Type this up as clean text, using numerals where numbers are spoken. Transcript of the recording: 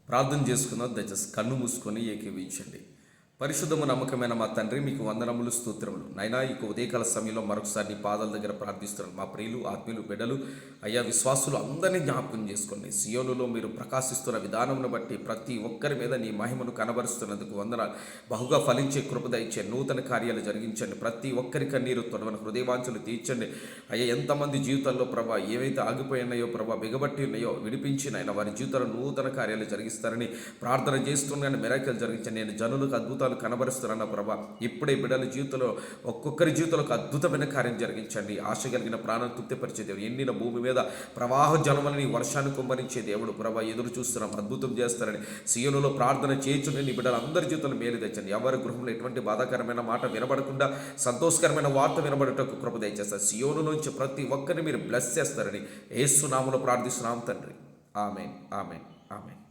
ప్రార్థన చేసుకుందాం. దయచేసి కన్ను మూసుకొని ఏకీవించండి. పరిశుద్ధము నమ్మకమైన మా తండ్రి, మీకు వందనములు, స్తోత్రములు. నైనా ఈ ఉదయకాల సమయంలో మరొకసారి నీ పాదాల దగ్గర ప్రార్థిస్తున్నాను. మా ప్రియులు, ఆత్మీయులు, బిడ్డలు, అయ్యా విశ్వాసులు అందరినీ జ్ఞాపకం చేసుకోండి. సియోనులో మీరు ప్రకాశిస్తున్న విధానమును బట్టి ప్రతి ఒక్కరి మీద నీ మహిమను కనబరుస్తున్నందుకు వందనాలు. బహుగా ఫలించే కృప దయచేయండి. నూతన కార్యాలు జరిగించండి. ప్రతి ఒక్కరి కన్నీరు తొడవని హృదయవాంఛలు తీర్చండి. అయ్యా ఎంతమంది జీవితాల్లో ప్రభా ఏవైతే ఆగిపోయినాయో ప్రభా బిగబట్టి ఉన్నాయో విడిపించినైనా వారి జీవితంలో నూతన కార్యాలు జరిగిస్తారని ప్రార్థన చేస్తున్నాను. మిరాకిల్ జరిగించండి. నేను జనులకు అద్భుతాలు కనబరుస్తున్నాను ప్రభా. ఇప్పుడే బిడ్డల జీవితంలో ఒక్కొక్కరి జీవితంలో అద్భుతమైన కార్యం జరిగించండి. ఆశ కలిగిన ప్రాణం తృప్తిపరిచే దేవుడు, ఎండిన భూమి మీద ప్రవాహ జలములని వర్షాన్ని కుమ్మరించే దేవుడు ప్రభా. ఎదురు చూస్తున్నాం, అద్భుతం చేస్తారని సియోనులో ప్రార్థన చేయించుని నీ బిడ్డలు అందరి జీవితంలో మేలు తెచ్చండి. ఎవరి గృహంలో ఎటువంటి బాధాకరమైన మాట వినబడకుండా సంతోషకరమైన వార్త వినబడటకు కృప దయచేస్తారు. సియోను నుంచి ప్రతి ఒక్కరిని మీరు బ్లెస్ చేస్తారని యేసు నామములో ప్రార్థిస్తున్నాం తండ్రి. ఆమేన్, ఆమేన్, ఆమేన్.